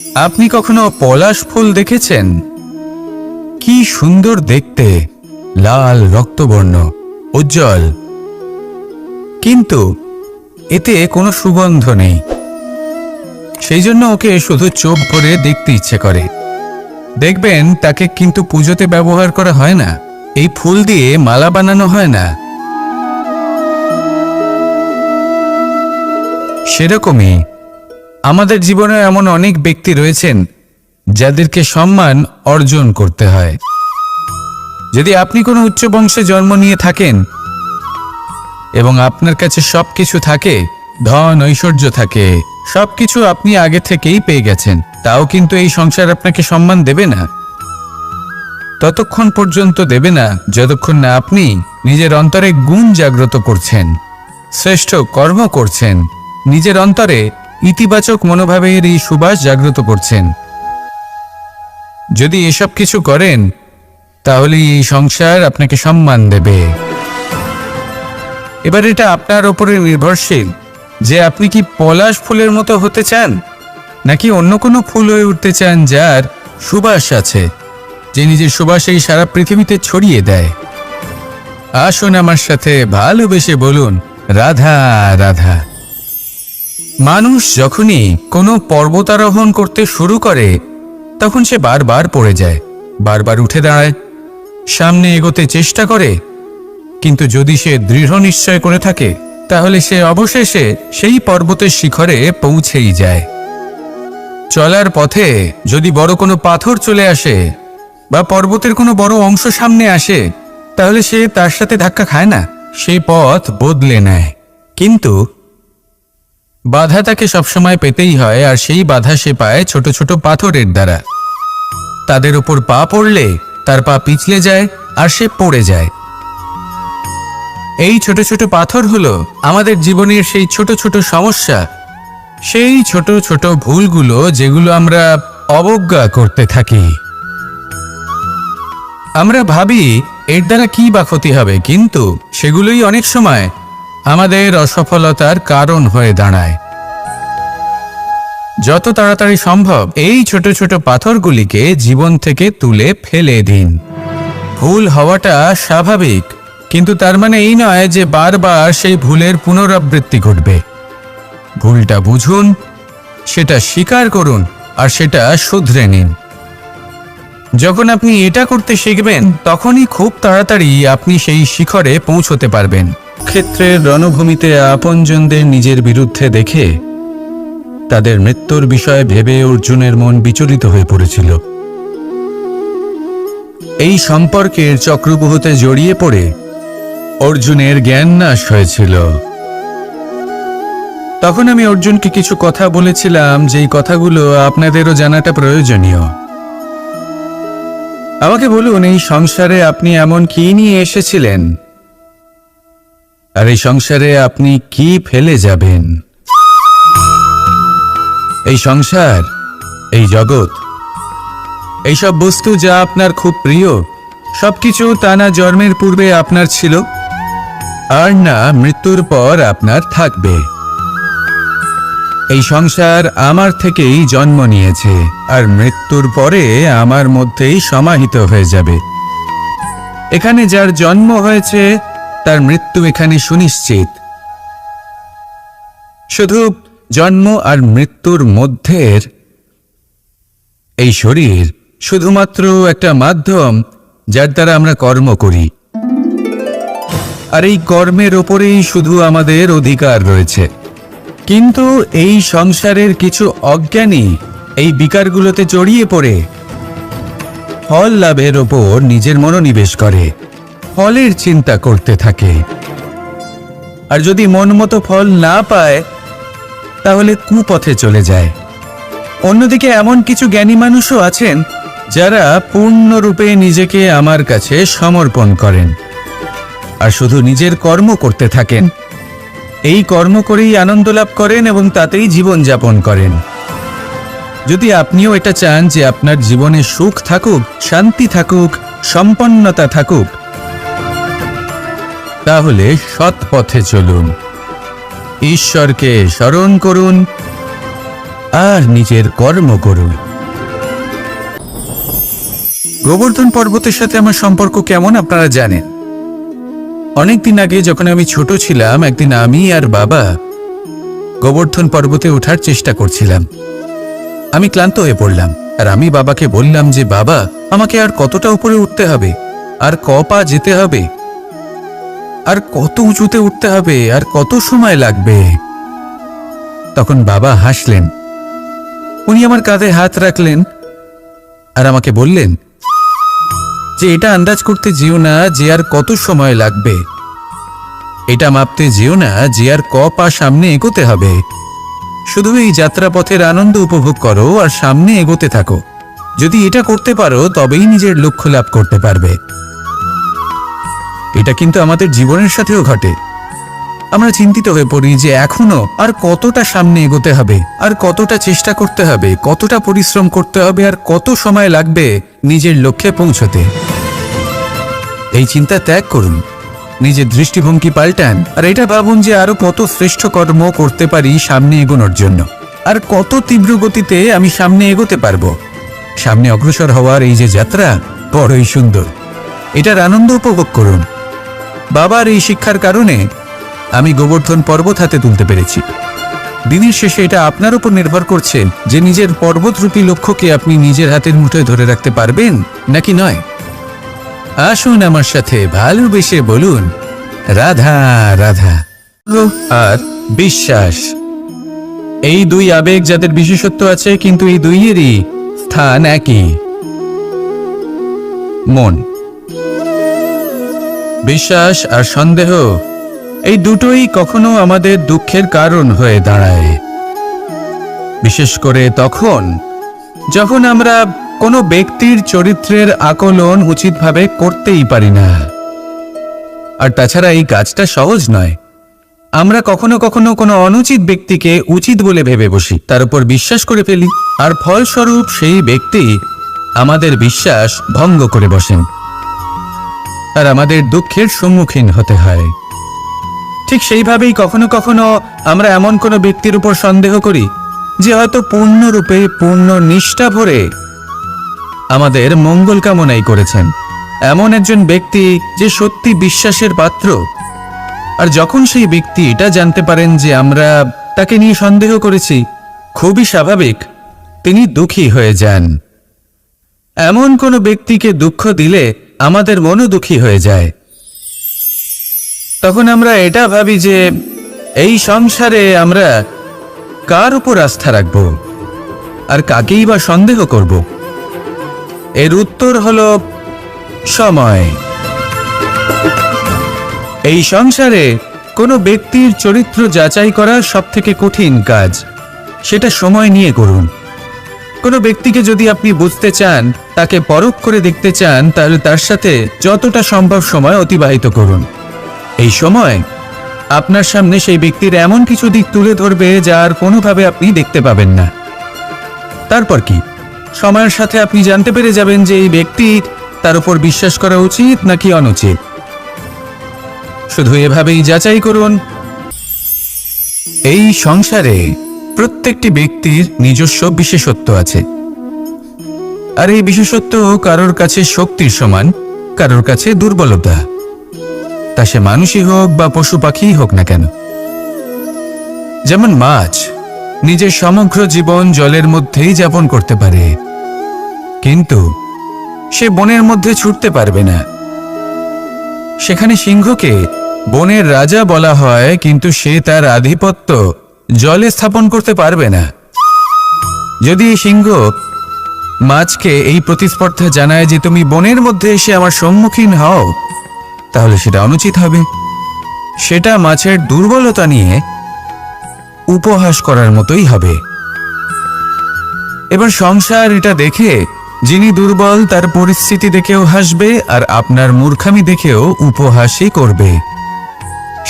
আপনি কখনো পলাশ ফুল দেখেছেন? কি সুন্দর দেখতে, লাল রক্তবর্ণ, উজ্জ্বল, কিন্তু এতে কোনো সুগন্ধ নেই। সেই জন্য ওকে শুধু চোখ ভরে দেখতে ইচ্ছে করে। দেখবেন তাকে কিন্তু পুজোতে ব্যবহার করা হয় না, এই ফুল দিয়ে মালা বানানো হয় না। সেরকমই আমাদের জীবনে এমন অনেক ব্যক্তি রয়েছেন যাদেরকে সম্মান অর্জন করতে হয়। যদি আপনি কোনো উচ্চ বংশে জন্ম নিয়ে থাকেন এবং আপনার কাছে সবকিছু থাকে, ধন ঐশ্বর্য থাকে, সবকিছু আপনি আগে থেকেই পেয়ে গেছেন, তাও কিন্তু এই সংসার আপনাকে সম্মান দেবে না। ততক্ষণ পর্যন্ত দেবে না যতক্ষণ না আপনি নিজের অন্তরে গুণ জাগ্রত করছেন, শ্রেষ্ঠ কর্ম করছেন, নিজের অন্তরে ইতিবাচক মনোভাবের এই সুবাস জাগ্রত করছেন। যদি এসব কিছু করেন তাহলে এই সংসার আপনাকে সম্মান দেবে। এবার এটা আপনার উপরে নির্ভরশীল যে আপনি কি পলাশ ফুলের মতো হতে চান, নাকি অন্য কোনো ফুল হয়ে উঠতে চান যার সুবাস আছে, যে নিজের সুবাস এই সারা পৃথিবীতে ছড়িয়ে দেয়। আসুন আমার সাথে ভালোবেসে বলুন, রাধা রাধা। মানুষ যখনই কোনো পর্বতারোহণ করতে শুরু করে তখন সে বারবার পড়ে যায়, বারবার উঠে দাঁড়ায়, সামনে এগোতে চেষ্টা করে, কিন্তু যদি সে দৃঢ় নিশ্চয় করে থাকে তাহলে সে অবশেষে সেই পর্বতের শিখরে পৌঁছেই যায়। চলার পথে যদি বড় কোনো পাথর চলে আসে বা পর্বতের কোনো বড় অংশ সামনে আসে তাহলে সে তার সাথে ধাক্কা খায় না, সেই পথ বদলে নেয়। কিন্তু বাধা তাকে সবসময় পেতেই হয়, আর সেই বাধা সে পায় ছোট ছোট পাথরের দ্বারা। তাদের উপর পা পড়লে তার পা পিছলে যায় আর সে পড়ে যায়। এই ছোট ছোট পাথর হলো আমাদের জীবনের সেই ছোট ছোট সমস্যা, সেই ছোট ছোট ভুলগুলো যেগুলো আমরা অবজ্ঞা করতে থাকি। আমরা ভাবি এর দ্বারা কি বা ক্ষতি হবে, কিন্তু সেগুলোই অনেক সময় আমাদের অসফলতার কারণ হয়ে দাঁড়ায়। যত তাড়াতাড়ি সম্ভব এই ছোট ছোট পাথরগুলিকে জীবন থেকে তুলে ফেলে দিন। ভুল হওয়াটা স্বাভাবিক, কিন্তু তার মানে এই নয় যে বারবার সেই ভুলের পুনরাবৃত্তি ঘটবে। ভুলটা বুঝুন, সেটা স্বীকার করুন আর সেটা শুধরে নিন। যখন আপনি এটা করতে শিখবেন তখনই খুব তাড়াতাড়ি আপনি সেই শিখরে পৌঁছতে পারবেন। ক্ষেত্রের রণভূমিতে আপনজনদের নিজের বিরুদ্ধে দেখে তাদের মৃত্যুর বিষয়ে ভেবে অর্জুনের মন বিচলিত হয়ে পড়েছিল। এই সম্পর্কের চক্রব্যূহতে জড়িয়ে পড়ে অর্জুনের জ্ঞান নাশ হয়েছিল। তখন আমি অর্জুনকে কিছু কথা বলেছিলাম, যেই কথাগুলো আপনাদেরও জানাটা প্রয়োজনীয়। আমাকে বলুন, এই সংসারে আপনি এমন কি নিয়ে এসেছিলেন, আর এই সংসারে আপনি কি ফেলে যাবেন? এই সংসার, এই জগৎ, এইসব বস্তু যা আপনার খুব প্রিয়, সবকিছু তা না জন্মের পূর্বে আপনার ছিল আর না মৃত্যুর পর আপনার থাকবে। এই সংসার আমার থেকেই জন্ম নিয়েছে আর মৃত্যুর পরে আমার মধ্যেই সমাহিত হয়ে যাবে। এখানে যার জন্ম হয়েছে তার মৃত্যু এখানে সুনিশ্চিত। শুধু জন্ম আর মৃত্যুর মধ্যের এই শরীর শুধুমাত্র একটা মাধ্যম যার দ্বারা আমরা কর্ম করি, আর এই কর্মের ওপরেই শুধু আমাদের অধিকার রয়েছে। কিন্তু এই সংসারের কিছু অজ্ঞানী এই বিকারগুলোতে জড়িয়ে পড়ে ফল লাভের ওপর নিজের মনোনিবেশ করে, ফলের চিন্তা করতে থাকে, আর যদি মন মতো ফল না পায় তাহলে কুপথে চলে যায়। অন্যদিকে এমন কিছু জ্ঞানী মানুষও আছেন যারা পূর্ণরূপে নিজেকে আমার কাছে সমর্পণ করেন আর শুধু নিজের কর্ম করতে থাকেন। এই কর্ম করেই আনন্দ লাভ করেন এবং তাতেই জীবন যাপন করেন। যদি আপনিও এটা চান যে আপনার জীবনে সুখ থাকুক, শান্তি থাকুক, সম্পন্নতা থাকুক, তাহলে সৎ পথে চলুন, ঈশ্বরকে স্মরণ করুন, আর নিজের কর্ম করুন। গোবর্ধন পর্বতের সাথে আমার সম্পর্ক কেমন আপনারা জানেন। অনেকদিন আগে যখন আমি ছোট ছিলাম, একদিন আমি আর বাবা গোবর্ধন পর্বতে ওঠার চেষ্টা করছিলাম। আমি ক্লান্ত হয়ে পড়লাম, আর আমি বাবাকে বললাম যে বাবা, আমাকে আর কতটা উপরে উঠতে হবে, আর ক পা যেতে হবে, আর কত উঁচুতে উঠতে হবে, আর কত সময় লাগবে। তখন বাবা হাসলেন। উনি আমার কাঁধে হাত রাখলেন আর আমাকে বললেন যে এটা আন্দাজ করতে যেও না যে আর কত সময় লাগবে, এটা মাপতে যেও না যে আর ক পা সামনে এগোতে হবে। শুধু এই যাত্রাপথের আনন্দ উপভোগ করো আর সামনে এগোতে থাকো। যদি এটা করতে পারো তবেই নিজের লক্ষ্য লাভ করতে পারবে। এটা কিন্তু আমাদের জীবনের সাথেও ঘটে। আমরা চিন্তিত হয়ে পড়ি যে এখনো আর কতটা সামনে এগোতে হবে, আর কতটা চেষ্টা করতে হবে, কতটা পরিশ্রম করতে হবে, আর কত সময় লাগবে নিজের লক্ষ্যে পৌঁছতে। এই চিন্তা ত্যাগ করুন, নিজের দৃষ্টিভঙ্গি পাল্টান, আর এটা ভাবুন যে আরো কত শ্রেষ্ঠ কর্ম করতে পারি সামনে এগোনোর জন্য, আর কত তীব্র গতিতে আমি সামনে এগোতে পারবো। সামনে অগ্রসর হওয়ার এই যে যাত্রা বড়ই সুন্দর, এটার আনন্দ উপভোগ করুন। বাবার এই শিক্ষার কারণে আমি গোবর্ধন পর্বত হাতে তুলতে পেরেছি। দিনের শেষে এটা আপনার উপর নির্ভর করছে যে নিজের পর্বতরূপী লক্ষ্যকে আপনি নিজের হাতের মুঠোয় ধরে রাখতে পারবেন নাকি নয়। আসুন আমার সাথে ভালোবেসে বলুন রাধা রাধা। আর বিশ্বাস, এই দুই আবেগ যাদের বিশেষত্ব আছে, কিন্তু এই দুইয়েরই স্থান একই, মন। বিশ্বাস আর সন্দেহ, এই দুটোই কখনো আমাদের দুঃখের কারণ হয়ে দাঁড়ায়। বিশেষ করে তখন যখন আমরা কোনো ব্যক্তির চরিত্রের আকলন উচিতভাবে করতেই পারি না। আর তাছাড়া এই কাজটা সহজ নয়। আমরা কখনো কখনো কোনো অনুচিত ব্যক্তিকে উচিত বলে ভেবে বসি, তার উপর বিশ্বাস করে ফেলি, আর ফলস্বরূপ সেই ব্যক্তি আমাদের বিশ্বাস ভঙ্গ করে বসেন, আর আমাদের দুঃখের সম্মুখীন হতে হয়। ঠিক সেইভাবেই কখনো কখনো আমরা এমন কোনো ব্যক্তির উপর সন্দেহ করি যে হয়তো পূর্ণরূপে পূর্ণ নিষ্ঠা ভরে আমাদের মঙ্গল কামনাই করেছেন। এমন একজন ব্যক্তি যে সত্যি বিশ্বাসের পাত্র, আর যখন সেই ব্যক্তি এটা জানতে পারেন যে আমরা তাকে নিয়ে সন্দেহ করেছি, খুবই স্বাভাবিক তিনি দুঃখী হয়ে যান। এমন কোনো ব্যক্তিকে দুঃখ দিলে আমাদের মনও দুঃখী হয়ে যায়। তখন আমরা এটা ভাবি যে এই সংসারে আমরা কার উপর আস্থা রাখব, আর কাকেই বা সন্দেহ করব। এর উত্তর হলো সময়। এই সংসারে কোনো ব্যক্তির চরিত্র যাচাই করা সবথেকে কঠিন কাজ, সেটা সময় নিয়ে করুন। কোনো ব্যক্তিকে যদি আপনি বুঝতে চান, তাকে পরখ করে দেখতে চান, তাহলে তার সাথে যতটা সম্ভব সময় অতিবাহিত করুন। এই সময় আপনার সামনে সেই ব্যক্তির এমন কিছু দিক তুলে ধরবে যার কোনোভাবে আপনি দেখতে পাবেন না। তারপর কি, সময়ের সাথে আপনি জানতে পেরে যাবেন যে এই ব্যক্তি, তার উপর বিশ্বাস করা উচিত নাকি অনুচিত। শুধু এভাবেই যাচাই করুন। এই সংসারে প্রত্যেকটি ব্যক্তির নিজস্ব বিশেষত্ব আছে, আর এই বিশেষত্ব কারোর কাছে শক্তির সমান, কারোর কাছে দুর্বলতা, তা সে মানুষই হোক বা পশু পাখিই হোক না কেন। যেমন মাছ নিজের সমগ্র জীবন জলের মধ্যেই যাপন করতে পারে, কিন্তু সে বনের মধ্যে ছুটতে পারবে না। সেখানে সিংহকে বনের রাজা বলা হয়, কিন্তু সে তার আধিপত্য জলে স্থাপন করতে পারবে না। যদি সিংহ মাছকে এই প্রতিস্পর্ধা জানায় যে তুমি বনের মধ্যে এসে আমার সম্মুখীন হও, তাহলে সেটা অনুচিত হবে। সেটা মাছের দুর্বলতা নিয়ে উপহাস করার মতোই হবে। এবার সংসার এটা দেখে যিনি দুর্বল তার পরিস্থিতি দেখেও হাসবে, আর আপনার মূর্খামি দেখেও উপহাসই করবে।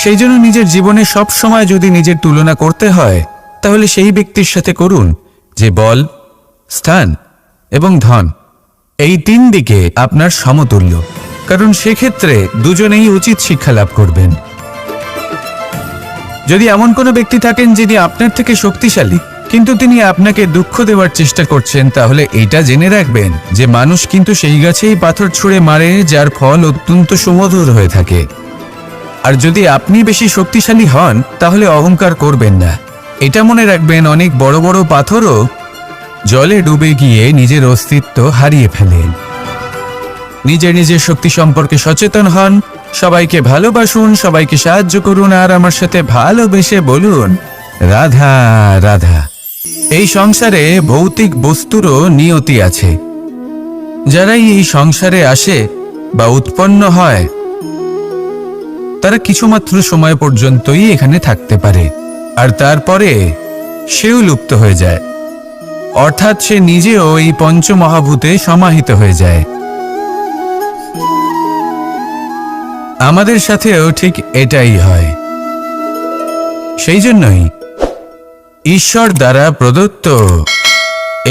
সেই জন্য নিজের জীবনে সব সময় যদি নিজের তুলনা করতে হয়, তাহলে সেই ব্যক্তির সাথে করুন যে বল, স্থান এবং ধন, এই তিন দিকে আপনার সমতুল্য, কারণ সেক্ষেত্রে দুজনেই উচিত শিক্ষা লাভ করবেন। যদি এমন কোনো ব্যক্তি থাকেন যিনি আপনার থেকে শক্তিশালী কিন্তু তিনি আপনাকে দুঃখ দেওয়ার চেষ্টা করছেন, তাহলে এটা জেনে রাখবেন যে মানুষ কিন্তু সেই গাছেই পাথর ছুঁড়ে মারে যার ফল অত্যন্ত সুমধুর হয়ে থাকে। আর যদি আপনি বেশি শক্তিশালী হন তাহলে অহংকার করবেন না। এটা মনে রাখবেন, অনেক বড় বড় পাথরও জলে ডুবে গিয়ে নিজের অস্তিত্ব হারিয়ে ফেলেন। নিজের শক্তি সম্পর্কে সচেতন হন, সবাইকে ভালোবাসুন, সবাইকে সাহায্য করুন, আর আমার সাথে ভালোবেসে বলুন রাধা রাধা। এই সংসারে ভৌতিক বস্তুরও নিয়তি আছে। যারাই এই সংসারে আসে বা উৎপন্ন হয় তারা কিছুমাত্র সময় পর্যন্তই এখানে থাকতে পারে, আর তারপরে সেও লুপ্ত হয়ে যায়, অর্থাৎ সে নিজেও এই পঞ্চমহাভূতে সমাহিত হয়ে যায়। আমাদের সাথেও ঠিক এটাই হয়। সেই জন্যই ঈশ্বর দ্বারা প্রদত্ত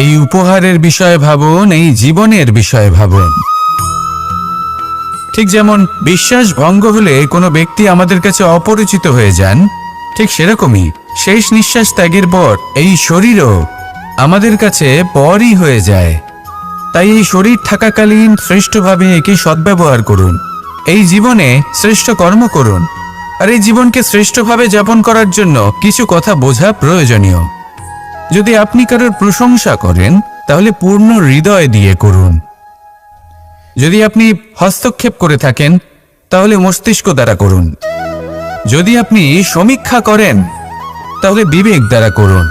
এই উপহারের বিষয়ে ভাবুন, এই জীবনের বিষয়ে ভাবুন। ঠিক যেমন বিশ্বাস ভঙ্গ হলে কোনো ব্যক্তি আমাদের কাছে অপরিচিত হয়ে যান, ঠিক সেরকমই শেষ নিঃশ্বাস ত্যাগের পর এই শরীরও আমাদের কাছে পরই হয়ে যায়। তাই এই শরীর থাকাকালীন শ্রেষ্ঠভাবে একে সদ্ব্যবহার করুন, এই জীবনে শ্রেষ্ঠ কর্ম করুন। আর এই জীবনকে শ্রেষ্ঠভাবে যাপন করার জন্য কিছু কথা বোঝা প্রয়োজনীয়। যদি আপনি কারোর প্রশংসা করেন তাহলে পূর্ণ হৃদয় দিয়ে করুন। যদি আপনি হস্তক্ষেপ করে থাকেন তাহলে মস্তিষ্ক দ্বারা করুন। যদি আপনি সমীক্ষা করেন তাহলে বিবেক দ্বারা করুন।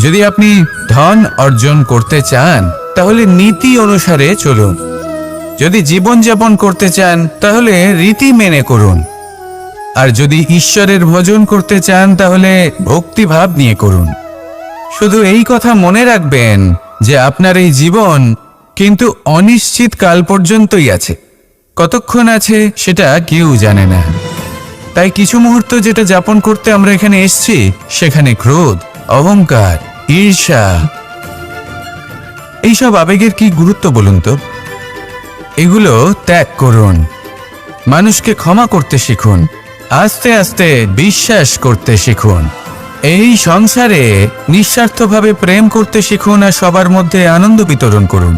যদি আপনি ধন অর্জন করতে চান তাহলে নীতি অনুসারে চলুন। যদি জীবনযাপন করতে চান তাহলে রীতি মেনে করুন। আর যদি ঈশ্বরের ভজন করতে চান তাহলে ভক্তিভাব নিয়ে করুন। শুধু এই কথা মনে রাখবেন যে আপনার এই জীবন কিন্তু অনিশ্চিত কাল পর্যন্তই আছে। কতক্ষণ আছে সেটা কেউ জানে না। তাই কিছু মুহূর্ত যেটা যাপন করতে আমরা এখানে এসেছি, সেখানে ক্রোধ, অহংকার, ঈর্ষা, এইসব আবেগের কি গুরুত্ব বলুন তো? এগুলো ত্যাগ করুন। মানুষকে ক্ষমা করতে শিখুন, আস্তে আস্তে বিশ্বাস করতে শিখুন। এই সংসারে নিঃস্বার্থভাবে প্রেম করতে শিখুন আর সবার মধ্যে আনন্দ বিতরণ করুন।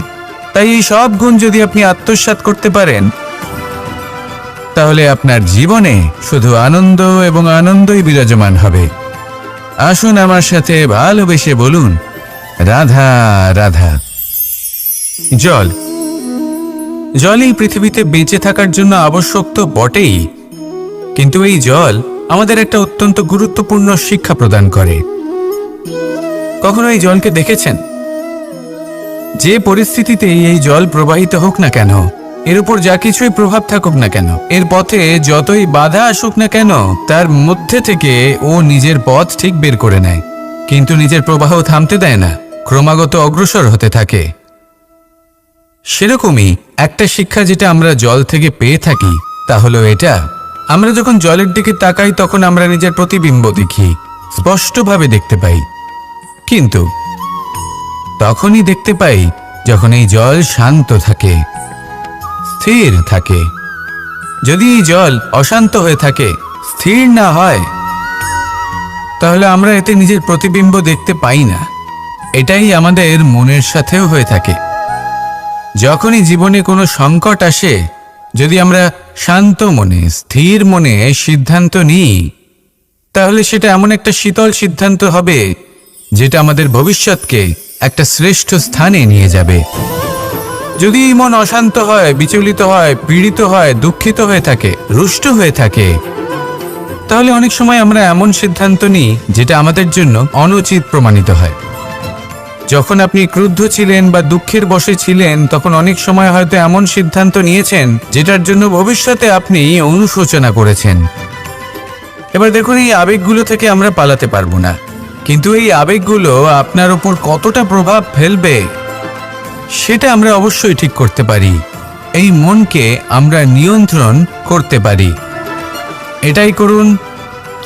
তাই এই সব গুণ যদি আপনি আত্মসাৎ করতে পারেন তাহলে আপনার জীবনে শুধু আনন্দ এবং আনন্দই বিরাজমান হবে। আসুন আমার সাথে ভালোবেসে বলুন রাধা রাধা। জল এই পৃথিবীতে বেঁচে থাকার জন্য আবশ্যক তো বটেই, কিন্তু এই জল আমাদের একটা অত্যন্ত গুরুত্বপূর্ণ শিক্ষা প্রদান করে। কখনো এই জলকে দেখেছেন? যে পরিস্থিতিতেই এই জল প্রবাহিত হোক না কেন, এর উপর যা কিছুই প্রভাব থাকুক না কেন, এর পথে যতই বাধা আসুক না কেন, তার মধ্যে থেকে ও নিজের পথ ঠিক বের করে নেয়, কিন্তু নিজের প্রবাহ থামতে দেয় না, ক্রমাগত অগ্রসর হতে থাকে। সেরকমই একটা শিক্ষা যেটা আমরা জল থেকে পেয়ে থাকি তা হলো এটা, আমরা যখন জলের দিকে তাকাই তখন আমরা নিজের প্রতিবিম্ব দেখি, স্পষ্টভাবে দেখতে পাই। কিন্তু তখনই দেখতে পাই যখন এই জল শান্ত থাকে, স্থির থাকে। যদি এই জল অশান্ত হয়ে থাকে, স্থির না হয়, তাহলে আমরা এতে নিজের প্রতিবিম্ব দেখতে পাই না। এটাই আমাদের মনের সাথেও হয়ে থাকে। যখনই জীবনে কোনো সংকট আসে, যদি আমরা শান্ত মনে, স্থির মনে সিদ্ধান্ত নিই, তাহলে সেটা এমন একটা শীতল সিদ্ধান্ত হবে যেটা আমাদের ভবিষ্যৎকে একটা শ্রেষ্ঠ স্থানে নিয়ে যাবে। যদি মন অশান্ত হয়, বিচলিত হয়, পীড়িত হয়, দুঃখিত হয়ে থাকে, রুষ্ট হয়ে থাকে, তাহলে অনেক সময় আমরা এমন সিদ্ধান্ত নিই যেটা আমাদের জন্য অনুচিত প্রমাণিত হয়। যখন আপনি ক্রুদ্ধ ছিলেন বা দুঃখের বশে ছিলেন, তখন অনেক সময় হয়তো এমন সিদ্ধান্ত নিয়েছেন যেটার জন্য ভবিষ্যতে আপনি অনুশোচনা করেছেন। এবার দেখুন, এই আবেগগুলো থেকে আমরা পালাতে পারবো না, কিন্তু এই আবেগগুলো আপনার উপর কতটা প্রভাব ফেলবে সেটা আমরা অবশ্যই ঠিক করতে পারি। এই মনকে আমরা নিয়ন্ত্রণ করতে পারি। এটাই করুন,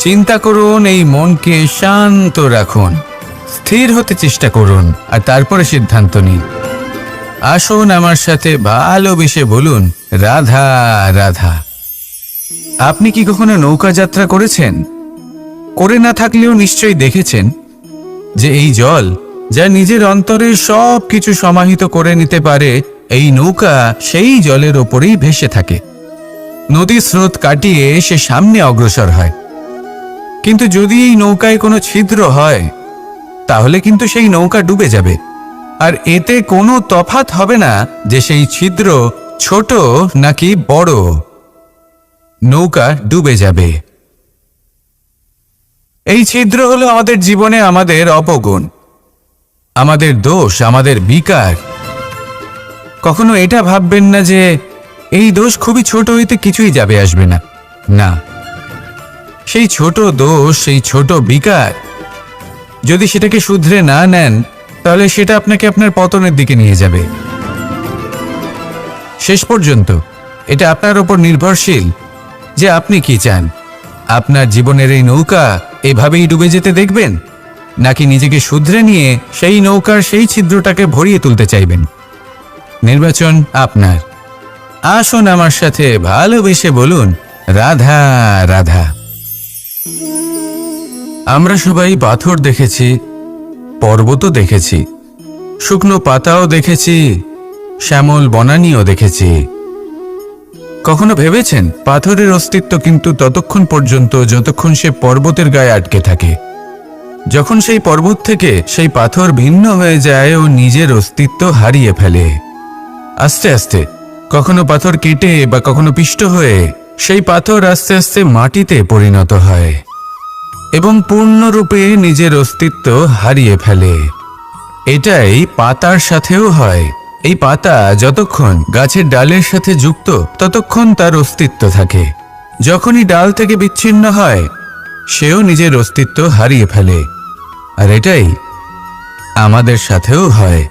চিন্তা করুন, এই মনকে শান্ত রাখুন, স্থির হতে চেষ্টা করুন, আর তারপরে সিদ্ধান্ত নিন। আসুন আমার সাথে ভালোবেসে বলুন রাধা রাধা। আপনি কি কখনো নৌকা যাত্রা করেছেন? করে না থাকলেও নিশ্চয়ই দেখেছেন। যে এই জল যা নিজের অন্তরে সব কিছু সমাহিত করে নিতে পারে, এই নৌকা সেই জলের ওপরেই ভেসে থাকে। নদীর স্রোত কাটিয়ে সে সামনে অগ্রসর হয়। কিন্তু যদি এই নৌকায় কোনো ছিদ্র হয়, তাহলে কিন্তু সেই নৌকা ডুবে যাবে। আর এতে কোনো তফাৎ হবে না যে সেই ছিদ্র ছোট নাকি বড়, নৌকা ডুবে যাবে। এই ছিদ্র হলো আমাদের জীবনে আমাদের অপগুণ, আমাদের দোষ, আমাদের বিকার। কখনো এটা ভাববেন না যে এই দোষ খুবই ছোট, হইতে কিছুই যাবে আসবে না। না, সেই ছোট দোষ, সেই ছোট বিকার যদি সেটাকে শুধরে না নেন, তাহলে সেটা আপনাকে আপনার পতনের দিকে নিয়ে যাবে। শেষ পর্যন্ত এটা আপনার উপর নির্ভরশীল যে আপনি কি চান। আপনার জীবনের এই নৌকা এভাবেই ডুবে যেতে দেখবেন, নাকি নিজেকে শুধরে নিয়ে সেই নৌকার সেই ছিদ্রটাকে ভরিয়ে তুলতে চাইবেন? নির্বাচন আপনার। আসুন আমার সাথে ভালোবেসে বলুন, রাধা রাধা। আমরা সবাই পাথর দেখেছি, পর্বতও দেখেছি, শুকনো পাতাও দেখেছি, শ্যামল বনানীও দেখেছি। কখনো ভেবেছেন পাথরের অস্তিত্ব কিন্তু ততক্ষণ পর্যন্ত যতক্ষণ সে পর্বতের গায়ে আটকে থাকে। যখন সেই পর্বত থেকে সেই পাথর ভিন্ন হয়ে যায় ও নিজের অস্তিত্ব হারিয়ে ফেলে, আস্তে আস্তে কখনো পাথর কেটে বা কখনো পিষ্ট হয়ে সেই পাথর আস্তে আস্তে মাটিতে পরিণত হয় এবং পূর্ণরূপে নিজের অস্তিত্ব হারিয়ে ফেলে। এটাই পাতার সাথেও হয়। এই পাতা যতক্ষণ গাছের ডালের সাথে যুক্ত ততক্ষণ তার অস্তিত্ব থাকে। যখনই ডাল থেকে বিচ্ছিন্ন হয়, সেও নিজের অস্তিত্ব হারিয়ে ফেলে। আর এটাই আমাদের সাথেও হয়।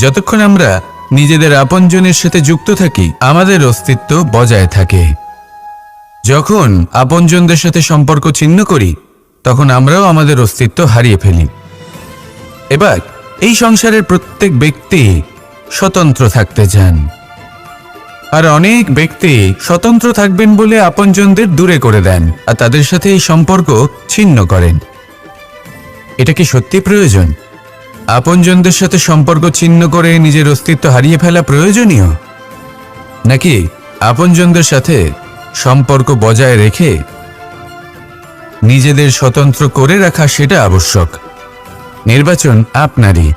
যতক্ষণ আমরা নিজেদের আপনজনের সাথে যুক্ত থাকি, আমাদের অস্তিত্ব বজায় থাকে। যখন আপনজনদের সাথে সম্পর্ক ছিন্ন করি, তখন আমরাও আমাদের অস্তিত্ব হারিয়ে ফেলি। এবার এই সংসারের প্রত্যেক ব্যক্তি স্বতন্ত্র থাকতে চান, আর অনেক ব্যক্তি স্বতন্ত্র থাকবেন বলে আপনজনদের দূরে করে দেন আর তাদের সাথে এই সম্পর্ক ছিন্ন করেন। এটা কি সত্যি প্রয়োজন? আপনজনদের সাথে সম্পর্ক ছিন্ন করে নিজের অস্তিত্ব হারিয়ে ফেলা প্রয়োজনীয়, নাকি আপনজনদের সাথে সম্পর্ক বজায় রেখে নিজেদের স্বতন্ত্র করে রাখা সেটা আবশ্যক? নির্বাচন আপনারই।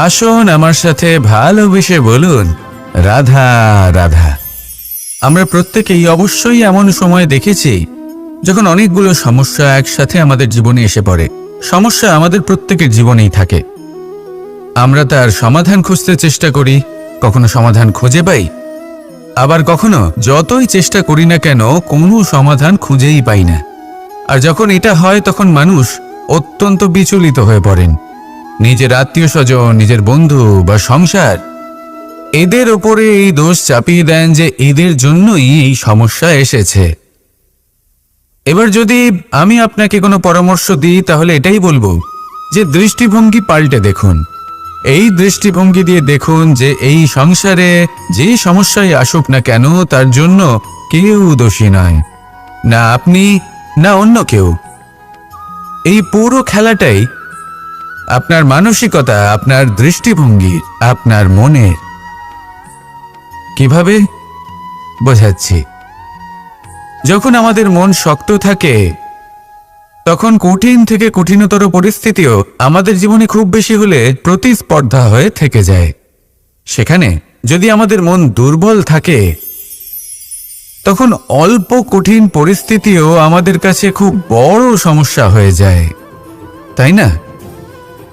আসুন আমার সাথে ভালোবেসে বলুন, রাধা রাধা। আমরা প্রত্যেকেই অবশ্যই এমন সময় দেখেছি যখন অনেকগুলো সমস্যা একসাথে আমাদের জীবনে এসে পড়ে। সমস্যা আমাদের প্রত্যেকের জীবনেই থাকে। আমরা তার সমাধান খুঁজতে চেষ্টা করি, কখনো সমাধান খুঁজে পাই, আবার কখনো যতই চেষ্টা করি না কেন কোনো সমাধান খুঁজেই পাই না। আর যখন এটা হয়, তখন মানুষ অত্যন্ত বিচলিত হয়ে পড়েন। নিজের আত্মীয় স্বজন, নিজের বন্ধু বা সংসার, এদের ওপরে এই দোষ চাপিয়ে দেন যে এদের জন্যই এই সমস্যা এসেছে। এবার যদি আমি আপনাকে কোনো পরামর্শ দিই, তাহলে এটাই বলবো যে দৃষ্টিভঙ্গি পাল্টে দেখুন। এই দৃষ্টিভঙ্গি দিয়ে দেখুন যে এই সংসারে যে সমস্যাই আসুক না কেন, তার জন্য কেউ দোষী নয়, না আপনি না অন্য কেউ। এই পুরো খেলাটাই আপনার মানসিকতা, আপনার দৃষ্টিভঙ্গি, আপনার মনের। কিভাবে বোঝাচ্ছি? যখন আমাদের মন শক্ত থাকে, তখন কঠিন থেকে কঠিনতর পরিস্থিতিও আমাদের জীবনে খুব বেশি হলে প্রতিস্পর্ধা হয়ে থেকে যায়। সেখানে যদি আমাদের মন দুর্বল থাকে, তখন অল্প কঠিন পরিস্থিতিও আমাদের কাছে খুব বড় সমস্যা হয়ে যায়, তাই না?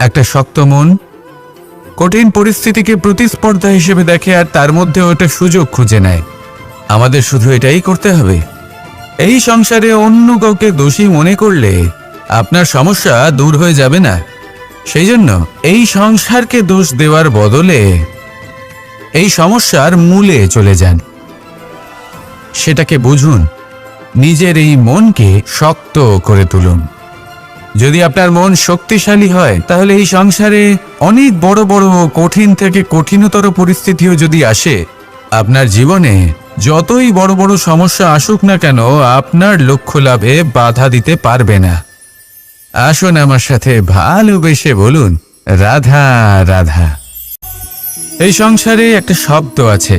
একটা শক্ত মন কঠিন পরিস্থিতিকে প্রতিস্পর্ধা হিসেবে দেখে আর তার মধ্যে ওটা সুযোগ খুঁজে নেয়। আমাদের শুধু এটাই করতে হবে। এই সংসারে অন্য কাউকে দোষী মনে করলে আপনার সমস্যা দূর হয়ে যাবে না। সেই জন্য এই সংসারকে দোষ দেওয়ার বদলে এই সমস্যার মূলে চলে যান, সেটাকে বুঝুন, নিজের এই মনকে শক্ত করে তুলুন। যদি আপনার মন শক্তিশালী হয়, তাহলে এই সংসারে অনেক বড় বড় কঠিন থেকে কঠিনতর পরিস্থিতিও যদি আসে, আপনার জীবনে যতই বড় বড় সমস্যা আসুক না কেন, আপনার লক্ষ্য লাভে বাধা দিতে পারবে না। আসুন আমার সাথে ভালোবেসে বলুন, রাধা রাধা। এই সংসারে একটা শব্দ আছে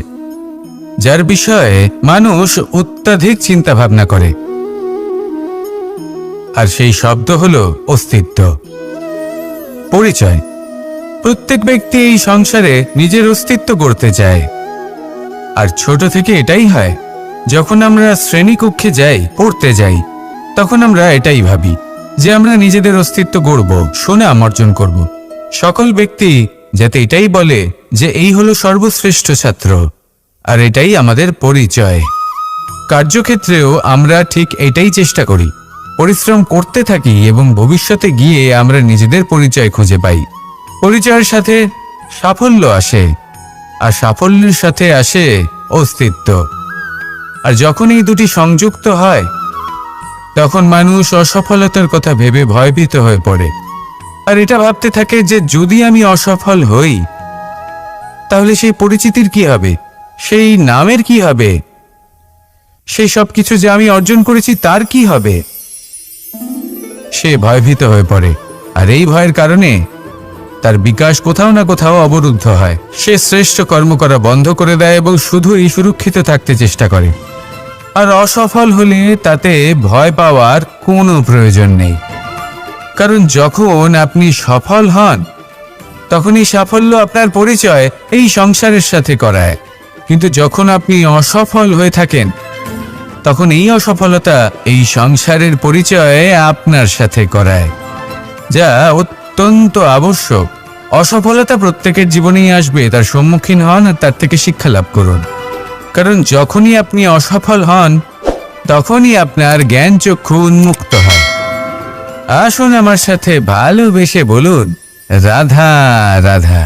যার বিষয়ে মানুষ অত্যাধিক চিন্তা ভাবনা করে, আর সেই শব্দ হলো অস্তিত্ব, পরিচয়। প্রত্যেক ব্যক্তি এই সংসারে নিজের অস্তিত্ব গড়তে চায়, আর ছোট থেকে এটাই হয়। যখন আমরা শ্রেণীকক্ষে যাই, পড়তে যাই, তখন আমরা এটাই ভাবি যে আমরা নিজেদের অস্তিত্ব গড়ব, সুনাম অর্জন করব। সকল ব্যক্তি যাতে এটাই বলে যে এই হলো সর্বশ্রেষ্ঠ ছাত্র, আর এটাই আমাদের পরিচয়। কার্যক্ষেত্রেও আমরা ঠিক এটাই চেষ্টা করি, পরিশ্রম করতে থাকি এবং ভবিষ্যতে গিয়ে আমরা নিজেদের পরিচয় খুঁজে পাই। পরিচয়ের সাথে সাফল্য আসে, আর সাফল্যের সাথে আসে অস্তিত্ব। আর যখন এই দুটি সংযুক্ত হয়, তখন মানুষ অসফলতার কথা ভেবে ভয়ভীত হয়ে পড়ে, আর এটা ভাবতে থাকে যে যদি আমি অসফল হই তাহলে সেই পরিচিতির কি হবে, সেই নামের কি হবে, সেই সব কিছু যে আমি অর্জন করেছি তার কি হবে। সে ভয়ভীত হয়ে পড়ে, আর এই ভয়ের কারণে তার বিকাশ কোথাও না কোথাও অবরুদ্ধ হয়। সে শ্রেষ্ঠ কর্ম করা বন্ধ করে দেয় এবং শুধুই সুরক্ষিত থাকতে চেষ্টা করে। আর অসফল হলে তাতে ভয় পাওয়ার কোনো প্রয়োজন নেই, কারণ যখন আপনি সফল হন তখনই সাফল্য আপনার পরিচয় এই সংসারের সাথে করায়। কিন্তু যখন আপনি অসফল হয়ে থাকেন, তখন এই অসফলতা এই সংসারের পরিচয় আপনার সাথে করায়, যা অত্যন্ত আবশ্যক। অসফলতা প্রত্যেকের জীবনেই আসবে, তার সম্মুখীন হন আর তার থেকে শিক্ষা লাভ করুন। কারণ যখনই আপনি অসফল হন, তখনই আপনার জ্ঞান চক্ষু উন্মুক্ত হয়। আসুন আমার সাথে ভালোবেসে বলুন, রাধা রাধা।